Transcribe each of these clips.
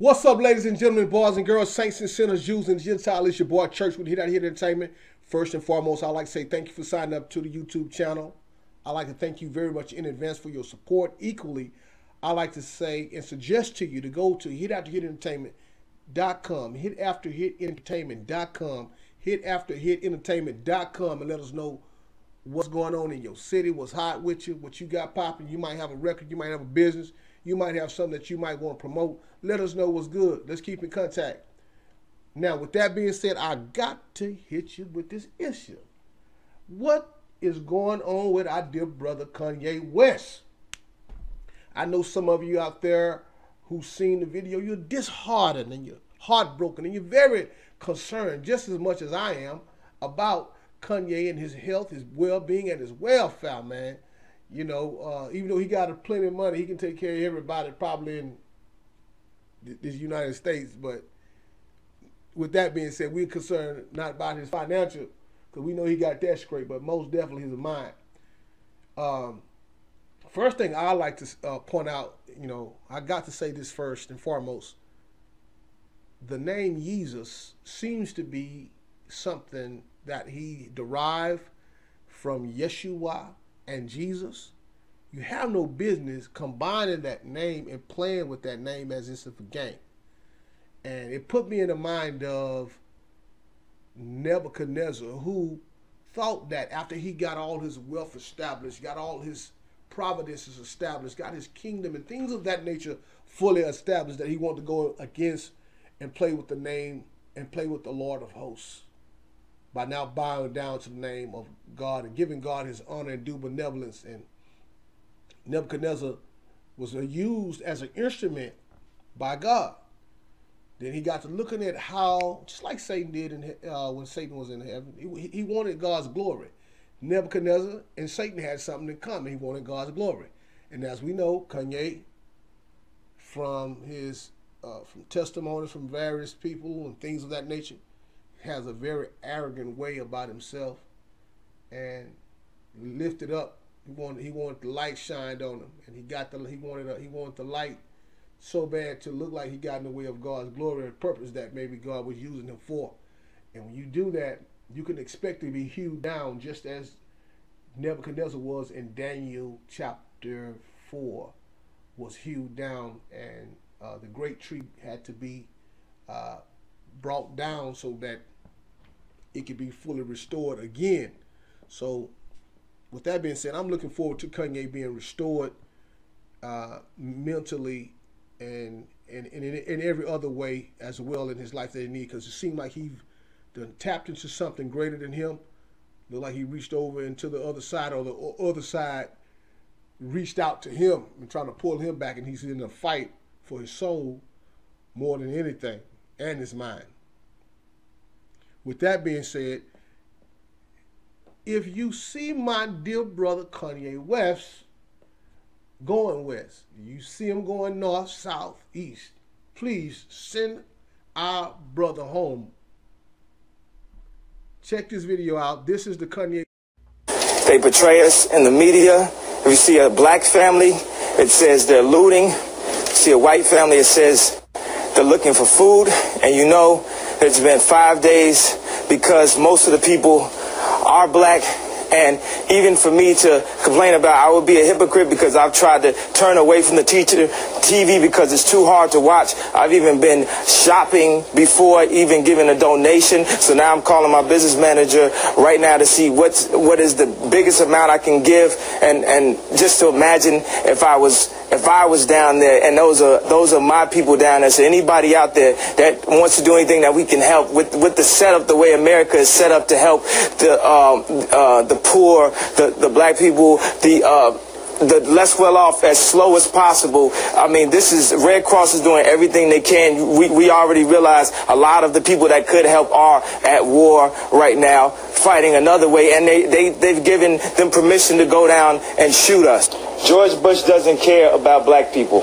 What's up, ladies and gentlemen, boys and girls, saints and sinners, Jews and Gentiles? It's your boy Church with Hit Out Here Entertainment. First and foremost, I'd like to say thank you for signing up to the YouTube channel. I'd like to thank you very much in advance for your support. Equally, I'd like to say and suggest to you to go to hitafterhitentertainment.com, hitafterhitentertainment.com, hitafterhitentertainment.com, and let us know what's going on in your city, what's hot with you, what you got popping. You might have a record, you might have a business, you might have something that you might want to promote. Let us know what's good. Let's keep in contact. Now, with that being said, I got to hit you with this issue. What is going on with our dear brother Kanye West? I know some of you out there who've seen the video, you're disheartened and you're heartbroken and you're very concerned, just as much as I am, about Kanye and his health, his well-being, and his welfare, man. You know, even though he got plenty of money, he can take care of everybody probably in this United States. But with that being said, we're concerned not about his financial, because we know he got that straight, but most definitely his mind. First thing I like to point out, you know, I got to say this first and foremost. The name Jesus seems to be something that he derived from Yeshua and Jesus. You have no business combining that name and playing with that name as if it's a game. And it put me in the mind of Nebuchadnezzar, who thought that after he got all his wealth established, got all his providences established, got his kingdom and things of that nature fully established, that he wanted to go against and play with the name and play with the Lord of hosts by now bowing down to the name of God and giving God his honor and due benevolence. And Nebuchadnezzar was used as an instrument by God. Then he got to looking at how, just like Satan did when Satan was in heaven, he wanted God's glory. Nebuchadnezzar and Satan had something in common. He wanted God's glory. And as we know, Kanye, from his from testimonies from various people and things of that nature, has a very arrogant way about himself and lifted up. He wanted the light shined on him, and he wanted the light so bad to look like he got in the way of God's glory and purpose that maybe God was using him for. And when you do that, you can expect to be hewed down, just as Nebuchadnezzar was in Daniel chapter 4, was hewed down, and the great tree had to be brought down so that it could be fully restored again. So with that being said, I'm looking forward to Kanye being restored mentally and in every other way as well in his life that he needs, because it seemed like he done tapped into something greater than him. Looked like he reached over into the other side, or the other side reached out to him and trying to pull him back, and he's in a fight for his soul more than anything, and his mind. With that being said, if you see my dear brother Kanye West going west, you see him going north, south, east, please send our brother home. Check this video out. This is the Kanye. They portray us in the media. If you see a black family, it says they're looting. If you see a white family, it says they're looking for food. And you know, it's been 5 days because most of the people are black. And even for me to complain about, I would be a hypocrite because I've tried to turn away from the TV because it's too hard to watch. I've even been shopping before even giving a donation. So now I'm calling my business manager right now to see what is the biggest amount I can give, and just to imagine if I was down there, and those are my people down there. So anybody out there that wants to do anything that we can help with the setup, the way America is set up to help the poor, the black people, the less well off as slow as possible. I mean, this is Red Cross is doing everything they can. We already realize a lot of the people that could help are at war right now, fighting another way, and they've given them permission to go down and shoot us. George Bush doesn't care about black people.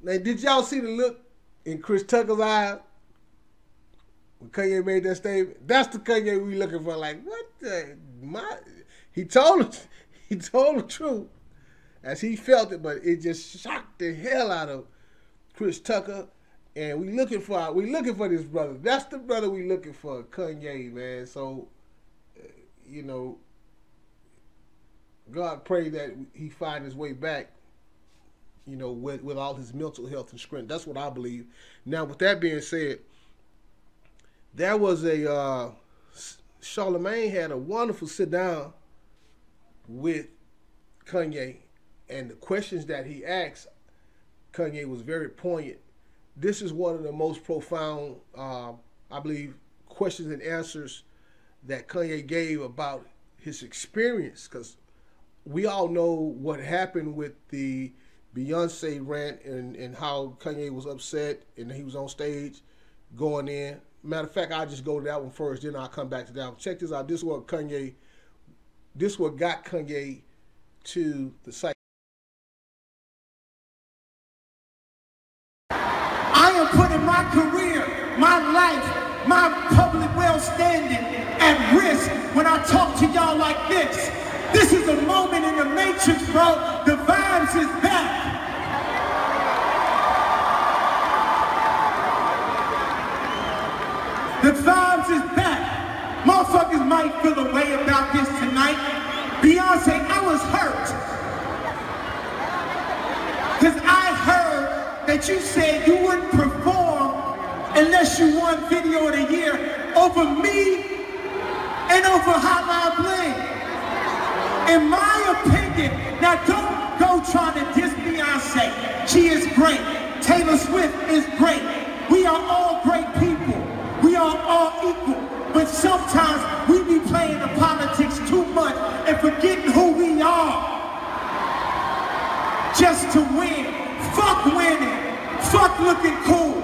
Now, did y'all see the look in Chris Tucker's eyes when Kanye made that statement? That's the Kanye we looking for. Like, what the? He told us. He told the truth as he felt it, but it just shocked the hell out of Chris Tucker. And we looking for this brother. That's the brother we looking for, Kanye, man. So, you know, God pray that he find his way back, you know, with all his mental health and strength. That's what I believe. Now, with that being said, there was a Charlemagne had a wonderful sit down with Kanye, and the questions that he asked Kanye was very poignant. This is one of the most profound, I believe, questions and answers that Kanye gave about his experience, because we all know what happened with the Beyonce rant and how Kanye was upset and he was on stage going in. Matter of fact, I'll just go to that one first, then I'll come back to that one. Check this out. This what got Kanye to the site. I am putting my career, my life, my public well-standing at risk when I talk to y'all like this. This is a moment in the matrix, bro. The vibes is back. The vibes is back. Motherfuckers might feel a way about this tonight. Beyonce, I was hurt. Because I heard that you said you wouldn't perform unless you won Video of the Year over me and over Hotline Bling. In my opinion, now don't go trying to diss Beyonce. She is great. Taylor Swift is great. We are all great people. We are all equal. But sometimes we be playing the politics too much and forgetting who we are. Just to win. Fuck winning. Fuck looking cool.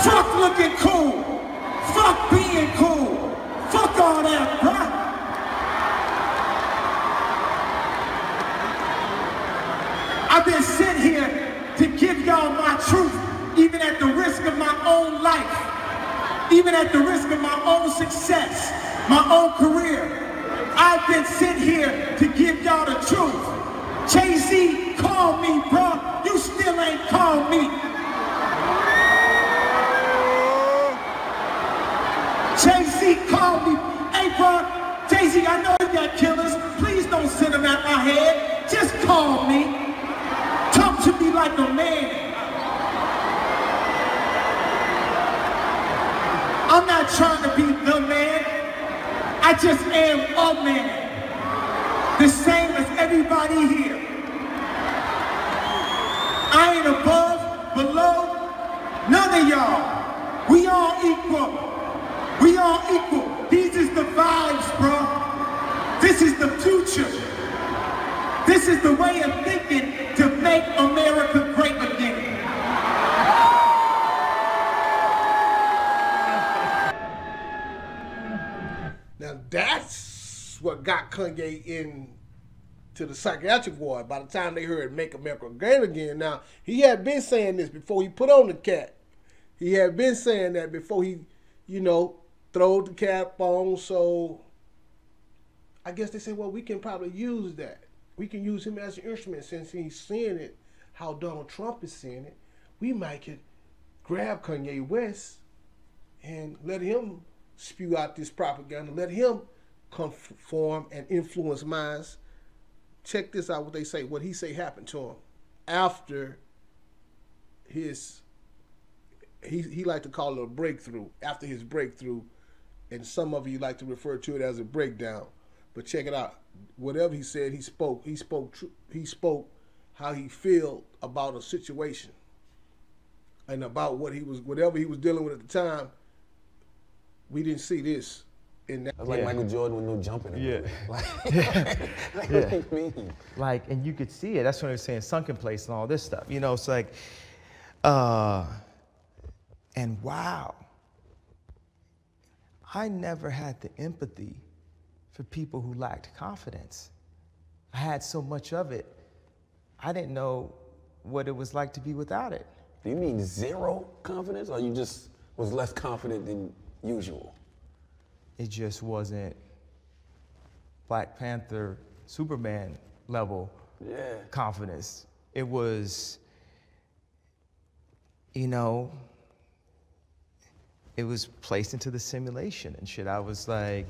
Fuck looking cool. Fuck being cool. Fuck all that, bruh. I've been sent here to give y'all my truth, even at the risk of my own life, even at the risk of my own success, my own career. I've been sent here to give y'all the truth. Jay-Z, call me, bro. You still ain't called me. Jay-Z, call me. Hey, bro, Jay-Z, I know you got killers. Please don't send them at my head. Just call me. Talk to me like a man. I'm not trying to be the man. I just am a man. The same as everybody here. I ain't above, below, none of y'all. We all equal. We all equal. These is the vibes, bro. This is the future. This is the way of thinking to make America great again. Now that's what got Kanye into the psychiatric ward by the time they heard Make America Great Again. Now, he had been saying this before he put on the cap. He had been saying that before he, you know, throwed the cap on. So I guess they said, well, we can probably use that. We can use him as an instrument since he's seeing it, how Donald Trump is seeing it. We might could grab Kanye West and let him spew out this propaganda, let him conform and influence minds. Check this out, what they say, what he say happened to him after his, he like to call it a breakthrough, after his breakthrough, and some of you like to refer to it as a breakdown. But check it out. Whatever he said, he spoke how he felt about a situation and about whatever he was dealing with at the time. We didn't see this in that. That's like Michael Jordan with no jumping. Yeah. What do you mean? Like, and you could see it. That's when they were saying sunken place and all this stuff. You know, it's like, and wow, I never had the empathy for people who lacked confidence. I had so much of it, I didn't know what it was like to be without it. Do you mean zero confidence, or you just was less confident than usual? It just wasn't Black Panther Superman level confidence. It was, you know, it was placed into the simulation and shit. I was like,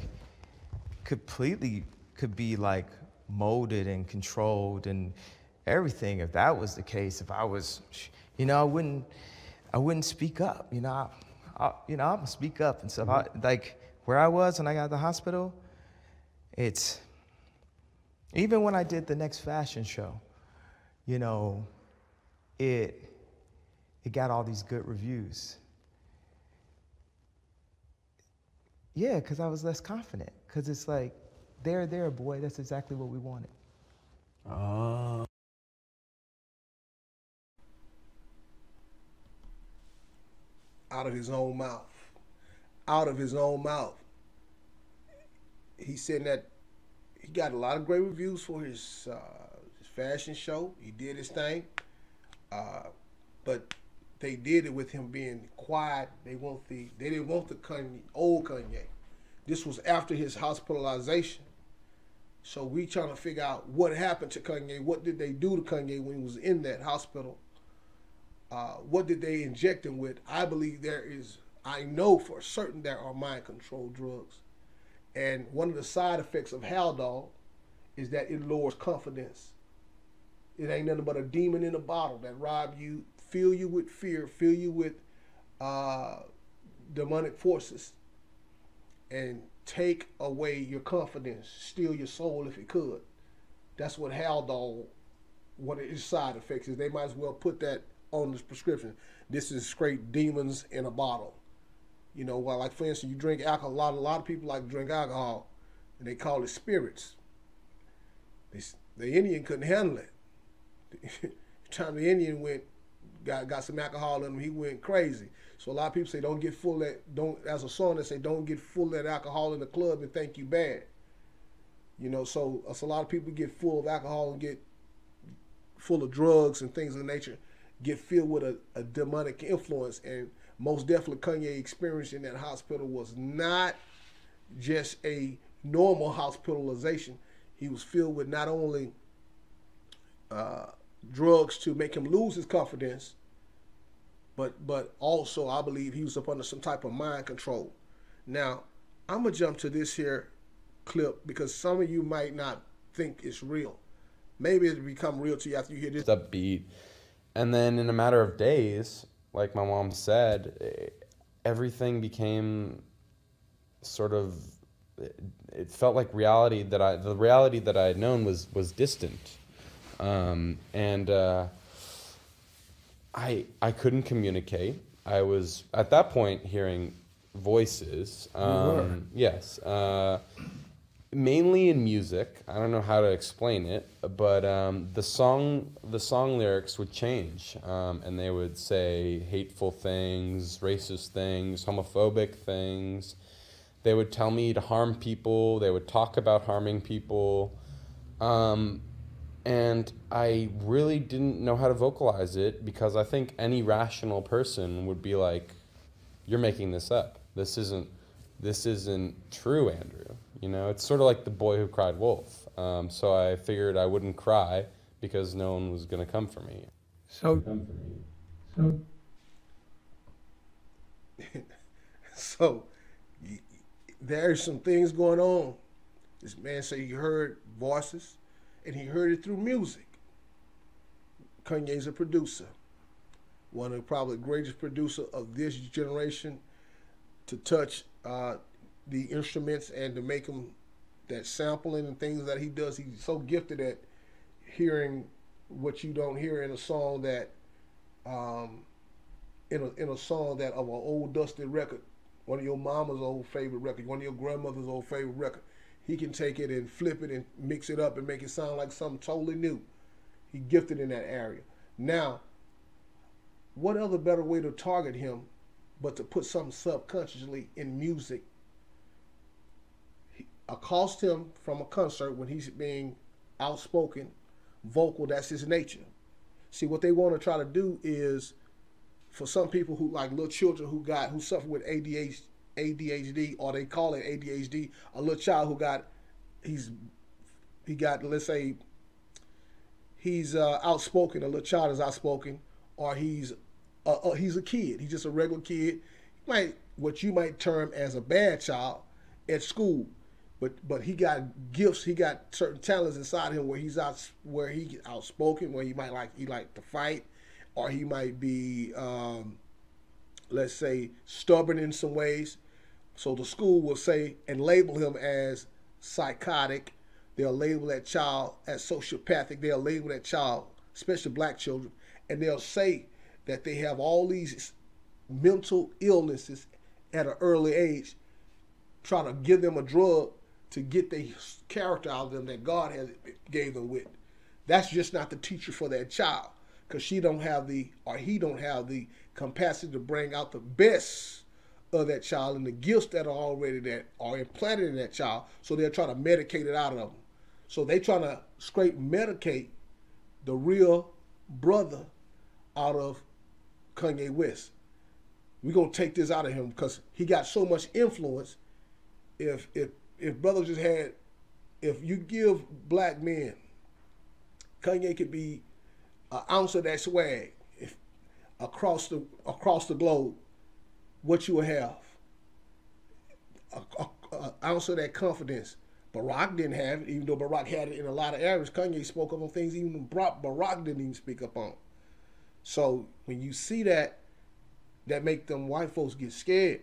completely could be like molded and controlled and everything. If that was the case, if I was, you know, I wouldn't speak up. You know, I'm gonna speak up and stuff. Like where I was when I got to the hospital, it's, even when I did the next fashion show, you know, it got all these good reviews. Yeah, because I was less confident. Because it's like, there, boy, that's exactly what we wanted. Out of his own mouth. Out of his own mouth. He said that he got a lot of great reviews for his fashion show. He did his thing. But they did it with him being quiet. They didn't want the Kanye, old Kanye. This was after his hospitalization. So we trying to figure out what happened to Kanye. What did they do to Kanye when he was in that hospital? What did they inject him with? I believe I know for certain there are mind control drugs. And one of the side effects of Haldol is that it lowers confidence. It ain't nothing but a demon in a bottle that rob you, fill you with fear, fill you with demonic forces, and take away your confidence, steal your soul if it could. That's what Haldol, one of its side effects is. They might as well put that on this prescription. This is straight demons in a bottle. You know, well, like for instance, you drink alcohol. A lot of people like to drink alcohol, and they call it spirits. The Indian couldn't handle it. The time the Indian got some alcohol in him, he went crazy. So a lot of people say don't get full of that. As a song, they say don't get full of that alcohol in the club and think you bad. You know, so a lot of people get full of alcohol and get full of drugs and things of the nature, get filled with a demonic influence. And most definitely Kanye experience in that hospital was not just a normal hospitalization. He was filled with not only drugs to make him lose his confidence, but also I believe he was up under some type of mind control. Now, I'm going to jump to this here clip because some of you might not think it's real. Maybe it'll become real to you after you hear this. Upbeat. And then in a matter of days, like my mom said, everything became sort of, it felt like the reality that I had known was distant. I couldn't communicate. I was at that point hearing voices. Yes. Mainly in music. I don't know how to explain it, but the song lyrics would change, and they would say hateful things, racist things, homophobic things. They would tell me to harm people. They would talk about harming people, and I really didn't know how to vocalize it because I think any rational person would be like, "You're making this up. This isn't true, Andrew." You know, it's sort of like the boy who cried wolf. So I figured I wouldn't cry because no one was going to come for me. So there's some things going on. This man said he heard voices, and he heard it through music. Kanye's a producer, one of probably the greatest producer of this generation to touch the instruments and to make them, that sampling and things that he does. He's so gifted at hearing what you don't hear in a song that, in a song that of an old dusty record, one of your mama's old favorite record, one of your grandmother's old favorite record. He can take it and flip it and mix it up and make it sound like something totally new. He gifted in that area. Now, what other better way to target him but to put something subconsciously in music? Accost him from a concert when he's being outspoken, vocal. That's his nature. See, what they want to try to do is, for some people who like little children who suffer with ADHD, or they call it ADHD, a little child he's he got, let's say, he's outspoken, a little child is outspoken, or he's a kid. He's just a regular kid. He might, what you might term as a bad child at school, but he got gifts. He got certain talents inside him where he's outspoken, where he like to fight, or he might be, let's say, stubborn in some ways. So the school will say and label him as psychotic. They'll label that child as sociopathic. They'll label that child, especially black children, and they'll say that they have all these mental illnesses at an early age, trying to give them a drug to get the character out of them that God has gave them with. That's just not the teacher for that child, because he don't have the capacity to bring out the best of that child and the gifts that are implanted in that child. So they're trying to medicate it out of them. So they trying to straight medicate the real brother out of Kanye West. We're gonna take this out of him because he got so much influence. If brothers just had, if you give black men, Kanye could be an ounce of that swag if across the globe, what you will have, an ounce of that confidence. Barack didn't have it, even though Barack had it in a lot of areas. Kanye spoke up on things even Barack didn't even speak up on. So when you see that make them white folks get scared.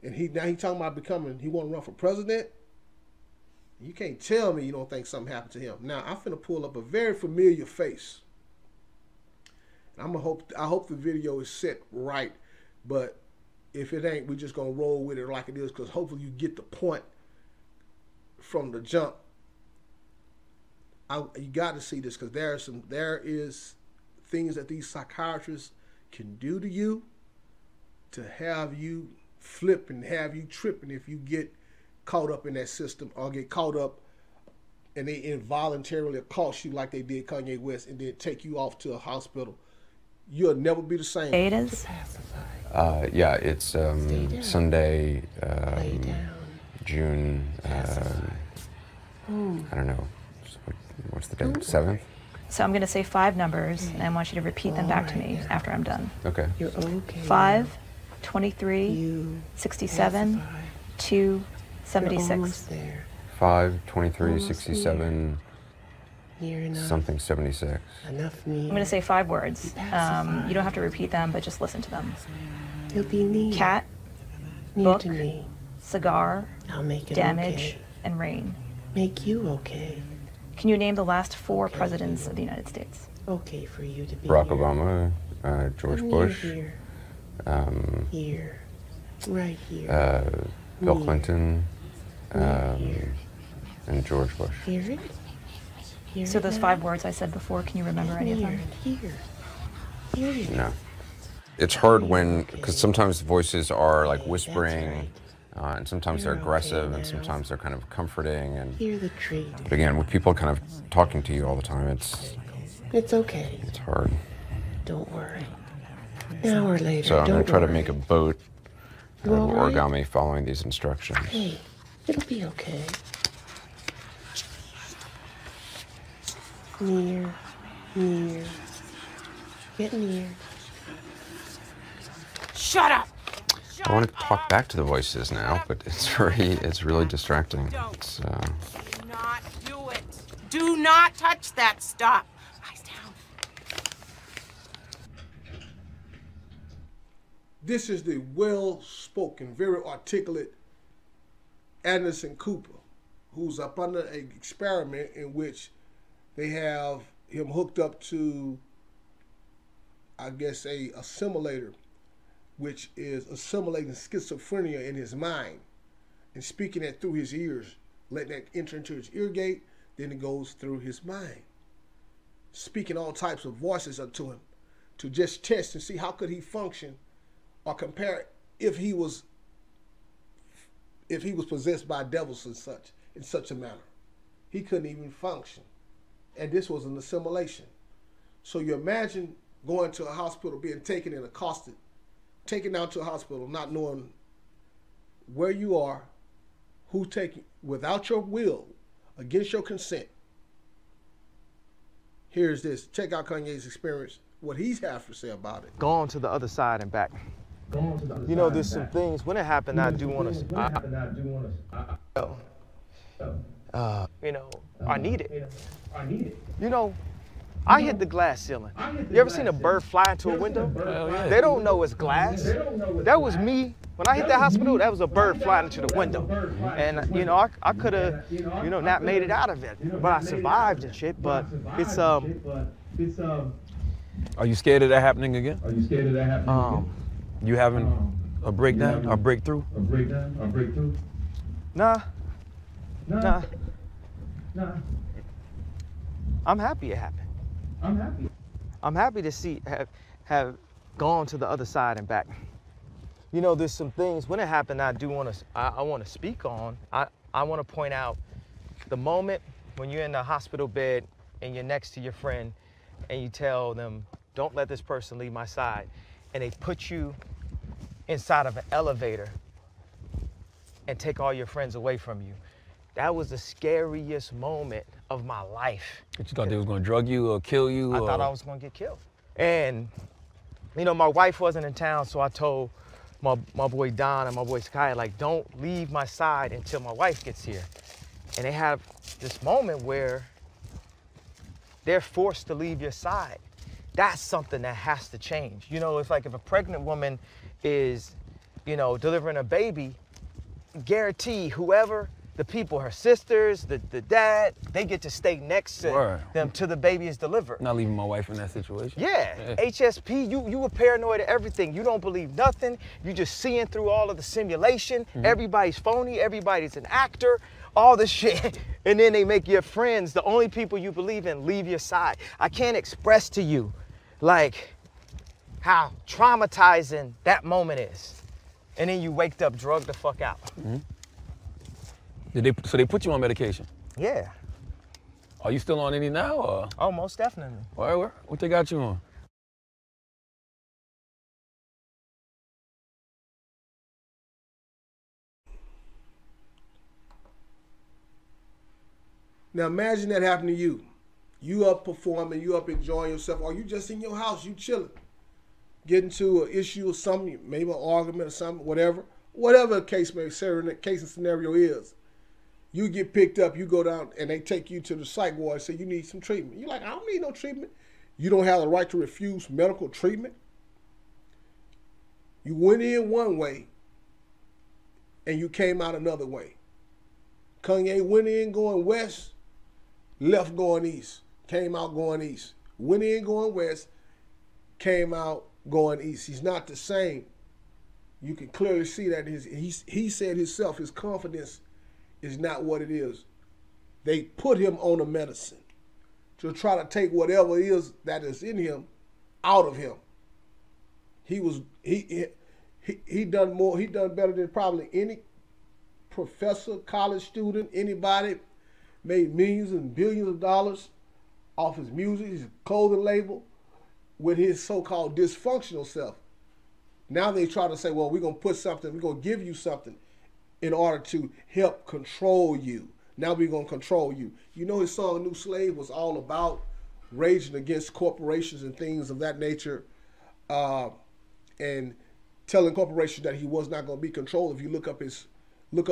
And now he talking about he want to run for president. You can't tell me you don't think something happened to him. Now I'm finna pull up a very familiar face. I hope the video is set right, but if it ain't, we just gonna roll with it like it is, because hopefully you get the point from the jump. You got to see this, because there is things that these psychiatrists can do to you to have you flip and have you tripping if you get caught up in that system, or get caught up and they involuntarily accost you like they did Kanye West and then take you off to a hospital. You'll never be the same. It is? Yeah, it's Sunday, June, I don't know, what's the date, 7th? So I'm going to say 5 numbers, and I want you to repeat them back to me after I'm done. Okay. You're okay. 5, 23, 67, 2, 76. 5, 23, 67, enough. something 76. Enough me. I'm going to say 5 words. You don't have to repeat them, but just listen to them. You'll be near. Cat, Near book, to me. cigar, I'll make it damage, okay. and rain. Make you okay. Can you name the last 4 presidents of the United States? Okay for you to be Barack here. Obama, George I'm Bush, Here. Here. Right here. Bill Me. Clinton, Here. and George Bush. Hear it? Hear So it those now? 5 words I said before, can you remember any of Here them? and here. Hear it. No. It's hard because sometimes voices are like whispering, and sometimes they're You're aggressive, okay and now. sometimes they're kind of comforting. And Hear the tree. but again, with people kind of talking to you all the time, it's Okay. hard. Don't worry. Now or later. So I'm don't gonna try to worry. make a boat out of all right? origami following these instructions. Hey, it'll be okay. Near, near. Get near. Shut up! I want to talk back to the voices now, but it's really distracting. It's, Do not do it. Do not touch that stuff. Eyes down. This is the well-spoken, very articulate Anderson Cooper, who's up under an experiment in which they have him hooked up to, I guess, a assimilator, which is assimilating schizophrenia in his mind and speaking that through his ears, letting that enter into his ear gate, then it goes through his mind, speaking all types of voices up to him to just test and see how could he function or compare if he was possessed by devils and such in such a manner. He couldn't even function. And this was an assimilation. So you imagine going to a hospital, being taken and accosted, taken down to a hospital, not knowing where you are, who's taking, without your will, against your consent. Here's this. Check out Kanye's experience, what he's has to say about it. Gone to the other side and back. You know, there's some things, when it happened, I do want to, you know, I need it. You know, I hit the glass ceiling. You ever seen a bird fly into a window? They don't know it's glass. That was me. When I hit that hospital, that was a bird flying into the window. And, you know, I could have, you know, not made it out of it. But I survived and shit. But it's, Are you scared of that happening again? You having a breakdown or breakthrough? Nah. I'm happy it happened. I'm happy to see, have gone to the other side and back. You know, there's some things, when it happened, I want to speak on. I want to point out the moment when you're in the hospital bed and you're next to your friend and you tell them, don't let this person leave my side. And they put you inside of an elevator and take all your friends away from you. That was the scariest moment of my life. But you thought they was gonna drug you or kill you? I thought I was gonna get killed. And, you know, my wife wasn't in town, so I told my boy Don and my boy Sky, like, don't leave my side until my wife gets here. And they have this moment where they're forced to leave your side. That's something that has to change. You know, it's like if a pregnant woman is, you know, delivering a baby, guarantee whoever, the people, her sisters, the dad, they get to stay next to them till the baby is delivered. Not leaving my wife in that situation. Yeah. HSP, you were paranoid of everything. You don't believe nothing. You just seeing through all of the simulation. Everybody's phony, everybody's an actor, all this shit. And then they make your friends, the only people you believe in, leave your side. I can't express to you, like, how traumatizing that moment is. And then you waked up, drugged the fuck out. So they put you on medication? Yeah. Are you still on any now? Or? Oh, most definitely. What they got you on? Now imagine that happened to you. You up performing, you up enjoying yourself, or you just in your house, you chilling. Get into an issue or something, maybe an argument or something, whatever the case and scenario is. You get picked up, you go down, and they take you to the psych ward and say you need some treatment. You're like, I don't need no treatment. You don't have the right to refuse medical treatment. You went in one way, and you came out another way. Kanye went in going west, left going east, came out going east. Went in going west, came out going east. He's not the same. You can clearly see that he said himself, his confidence is not what it is. They put him on a medicine to try to take whatever it is that is in him out of him. He done more. He done better than probably any professor, college student, anybody. Made millions and billions of dollars off his music, his clothing label, with his so-called dysfunctional self. Now they try to say, well, we're gonna give you something in order to help control you. Now we're gonna control you. You know, his song New Slave was all about raging against corporations and things of that nature, and telling corporations that he was not gonna be controlled. If you look up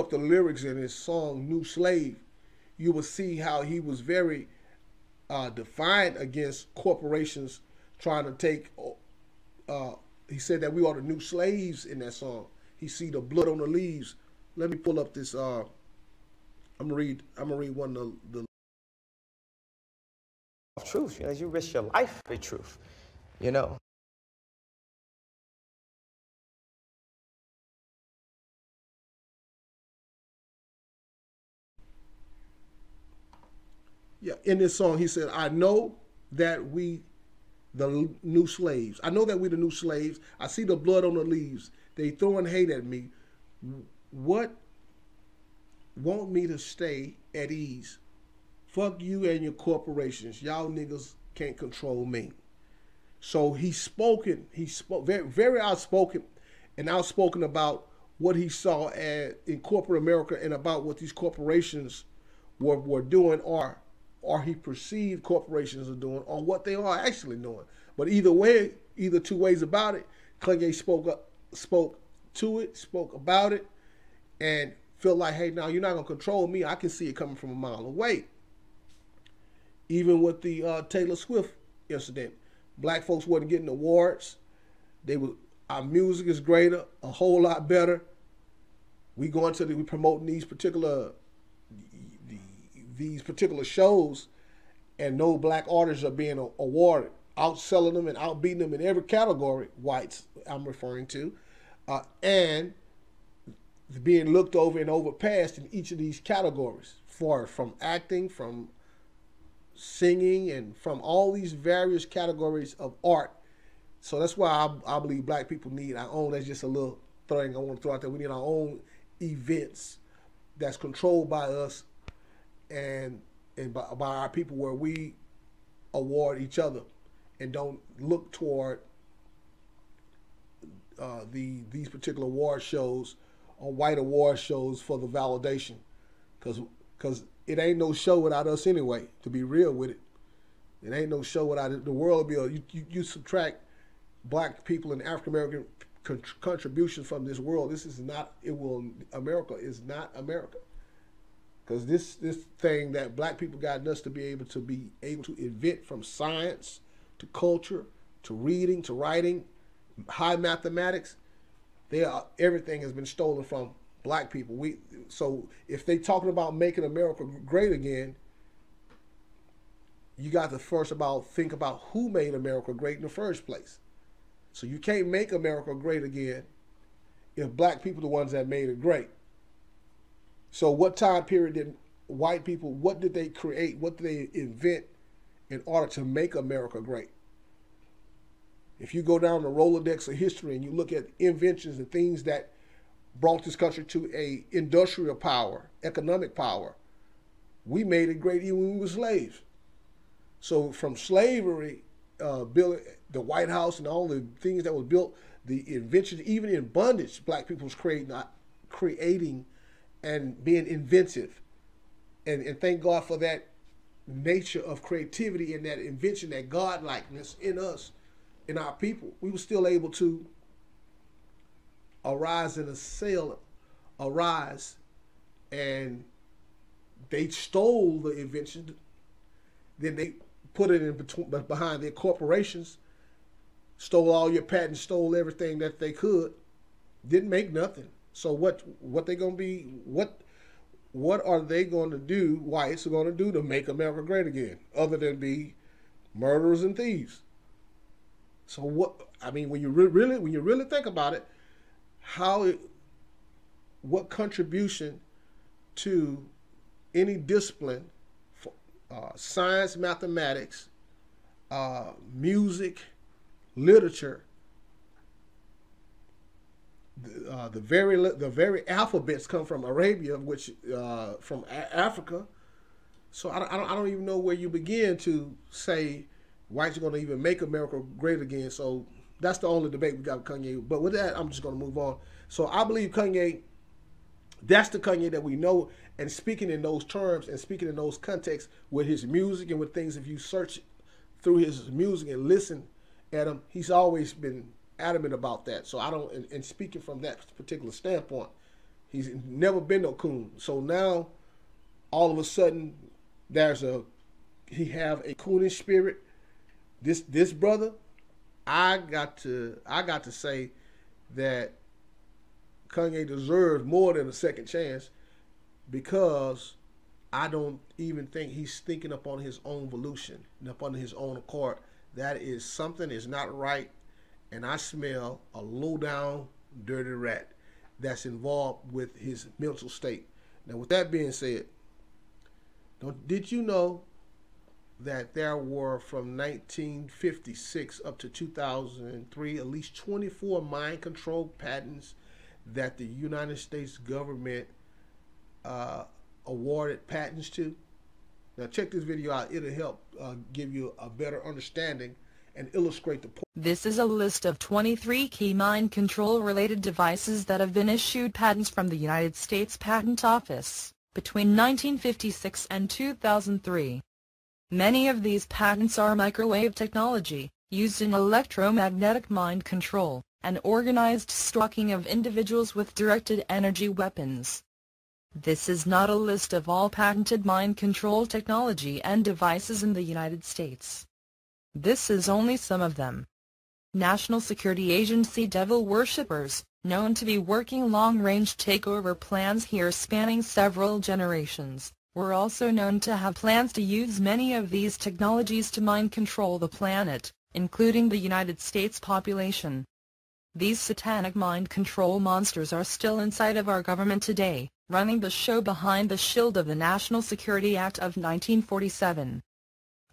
the lyrics in his song New Slave, you will see how he was very defiant against corporations trying to take, he said that we are the new slaves in that song. He see the blood on the leaves. Let me pull up this, I'm gonna read one of the truth. You know, you risk your life for truth, you know. Yeah, in this song, he said, I know that we the new slaves. I know that we the new slaves. I see the blood on the leaves. They throwing hate at me. What want me to stay at ease? Fuck you and your corporations. Y'all niggas can't control me. So he spoke very, very outspoken about what he saw in corporate America and about what these corporations were doing, or he perceived corporations are doing, or what they are actually doing. But either way, either two ways about it, Kanye spoke about it, and felt like, hey, now you're not gonna control me. I can see it coming from a mile away. Even with the Taylor Swift incident, black folks wasn't getting awards. Our music is greater, a whole lot better. We promoting these particular shows, and no black artists are being awarded, outselling them and outbeating them in every category. Whites, I'm referring to, and being looked over and overpassed in each of these categories, from acting, from singing, and from all these various categories of art. So that's why I believe black people need our own. That's just a little thing I want to throw out there. We need our own events that's controlled by us and by our people, where we award each other and don't look toward these particular award shows or white award shows for the validation, because it ain't no show without us anyway. To be real with it, it ain't no show without it. The world will be you subtract black people and African American contributions from this world. This is not. America is not America, because this thing that black people got us to be able to invent, from science to culture to reading to writing, high mathematics. Everything has been stolen from black people. So if they talking about making America great again, you got to first think about who made America great in the first place. So you can't make America great again if black people are the ones that made it great. So what time period did white people, what did they create, what did they invent in order to make America great? If you go down the Rolodex of history and you look at inventions and things that brought this country to a industrial power, economic power, we made it great even when we were slaves. So from slavery, building the White House and all the things that was built, the inventions, even in bondage, black people was creating and being inventive. And thank God for that nature of creativity and that invention, that godlikeness in us, in our people. We were still able to arise, and they stole the invention, then they put it behind their corporations, stole all your patents, stole everything that they could, didn't make nothing. So what they gonna be? What are they going to do? Whites are going to do to make America great again, other than be murderers and thieves? So when you really think about it, what contribution to any discipline, science, mathematics, music, literature, the very alphabets come from Arabia, which from Africa. So I don't even know where you begin to say whites are going to even make America great again. So that's the only debate we got with Kanye. But with that, I'm just going to move on. So I believe Kanye, that's the Kanye that we know, and speaking in those terms and speaking in those contexts with his music and with things, if you search through his music and listen at him, he's always been adamant about that. So I don't, and speaking from that particular standpoint, he's never been no coon. So now, all of a sudden, he have a coonish spirit. This brother, I got to say that Kanye deserves more than a second chance, because I don't even think he's thinking upon his own volition and upon his own accord. That is something is not right, and I smell a low down, dirty rat that's involved with his mental state. Now, with that being said, did you know that there were, from 1956 up to 2003, at least 24 mind control patents that the United States government awarded patents to? Now check this video out. It'll help give you a better understanding and illustrate the point. This is a list of 23 key mind control related devices that have been issued patents from the United States Patent Office. between 1956 and 2003. Many of these patents are microwave technology, used in electromagnetic mind control, and organized stalking of individuals with directed energy weapons. This is not a list of all patented mind control technology and devices in the United States. This is only some of them. National Security Agency devil worshippers, known to be working long-range takeover plans here spanning several generations, were also known to have plans to use many of these technologies to mind control the planet, including the United States population. These satanic mind control monsters are still inside of our government today, running the show behind the shield of the National Security Act of 1947.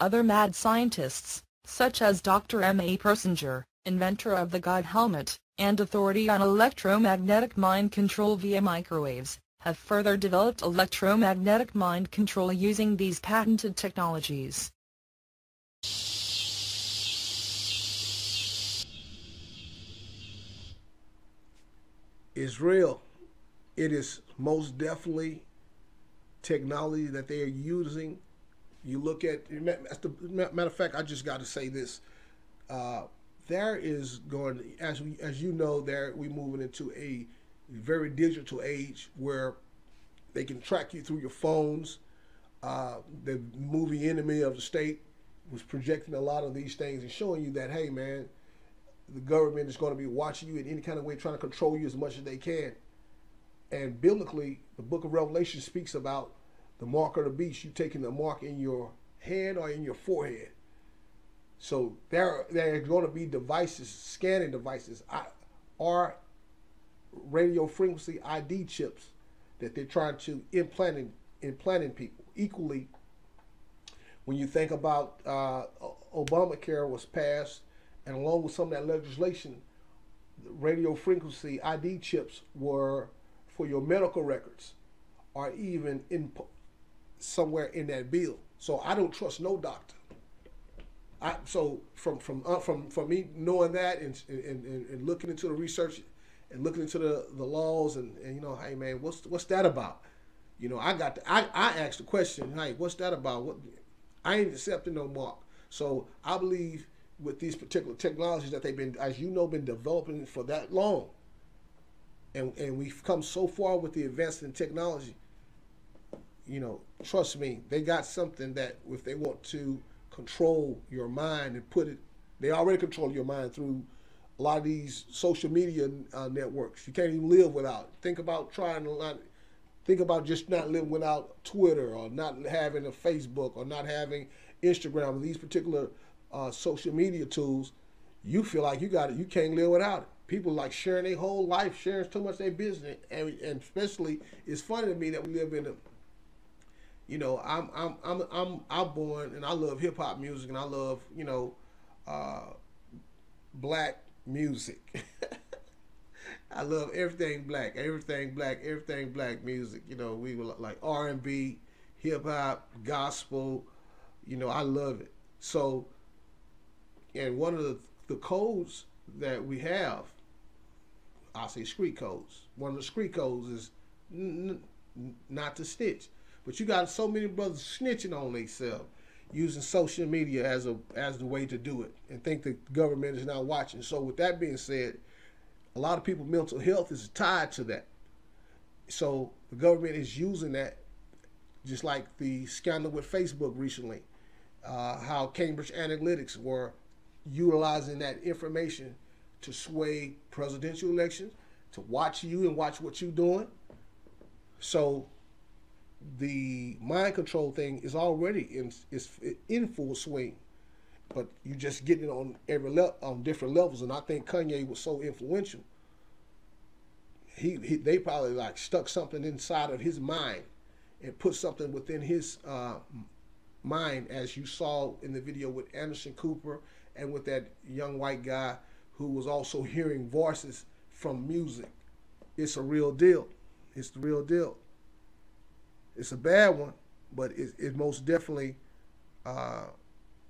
Other mad scientists, such as Dr. M.A. Persinger, inventor of the God helmet, and authority on electromagnetic mind control via microwaves, have further developed electromagnetic mind control using these patented technologies. It's real. It is most definitely technology that they are using. You look at, matter of fact, I just got to say this. There is going, as you know, we're moving into a very digital age where they can track you through your phones. The movie Enemy of the State was projecting a lot of these things and showing you that, hey man, the government is going to be watching you in any kind of way, trying to control you as much as they can. And biblically, the book of Revelation speaks about the mark of the beast, you taking the mark in your hand or in your forehead. So there are going to be devices, scanning devices, or radio frequency ID chips that they're trying to implant in people. Equally, when you think about Obamacare was passed, and along with some of that legislation, radio frequency ID chips were for your medical records, or even in somewhere in that bill. So I don't trust no doctor. So from me knowing that and looking into the research and looking into the laws and you know, hey man, what's that about? You know, I asked the question, hey, what's that about? What, I ain't accepting no mark. So I believe with these particular technologies that they've been, as you know, been developing for that long, and we've come so far with the advancement in technology, you know, trust me, they got something that if they want to control your mind and put it, they already control your mind through a lot of these social media networks. You can't even live without it. Think about just not living without Twitter, or not having a Facebook, or not having Instagram, or these particular social media tools. You feel like you got it. You can't live without it. People like sharing their whole life, sharing too much their business, and especially it's funny to me that we live in a, you know, I'm born and I love hip hop music and I love, you know, black music. I love everything black music. You know, we were like R&B, hip hop, gospel. You know, I love it. So, and one of the codes that we have, I'll say street codes. One of the street codes is not to snitch. But you got so many brothers snitching on themselves, using social media as the way to do it, and think the government is not watching. So with that being said, a lot of people's mental health is tied to that. So the government is using that, just like the scandal with Facebook recently, how Cambridge Analytics were utilizing that information to sway presidential elections, to watch you and watch what you're doing. So the mind control thing is already in full swing, but you just getting it on on different levels. And I think Kanye was so influential. They probably like stuck something inside of his mind and put something within his mind, as you saw in the video with Anderson Cooper and with that young white guy who was also hearing voices from music. It's a real deal. It's the real deal. It's a bad one, but it most definitely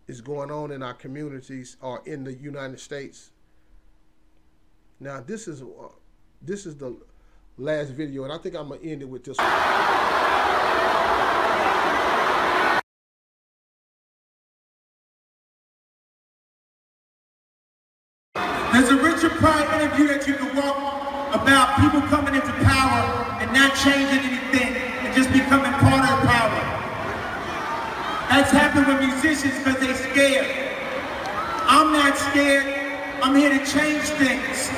is going on in our communities or in the United States. Now, this is the last video, and I think I'm gonna end it with this one. There's a Richard Pryor interview that you can walk about people coming into power and not changing anything and just becoming part of power. That's happened with musicians because they're scared. I'm not scared. I'm here to change things.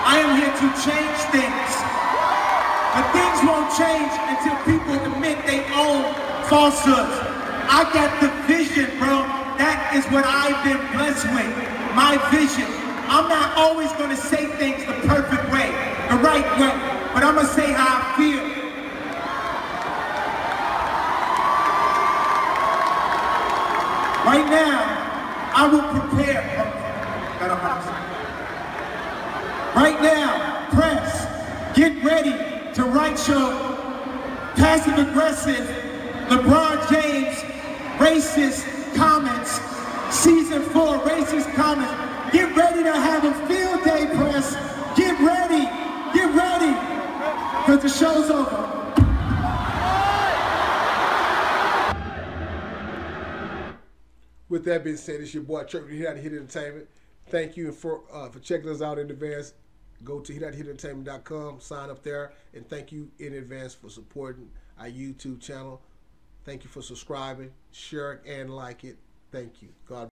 I am here to change things. But things won't change until people admit they own falsehoods. I got the vision, bro. That is what I've been blessed with. My vision. I'm not always going to say things the perfect way, the right way, but I'm going to say how I feel. Right now, I will prepare. Right now, press, get ready to write your passive-aggressive, LeBron James, racist comments, season 4 racist comments. Get ready to have a field day, press. Get ready, because the show's over. With that being said, it's your boy Trey from Hit Entertainment. Thank you for checking us out in advance. Go to hitathitentertainment.com, sign up there, and thank you in advance for supporting our YouTube channel. Thank you for subscribing, share it, and like it. Thank you. God bless.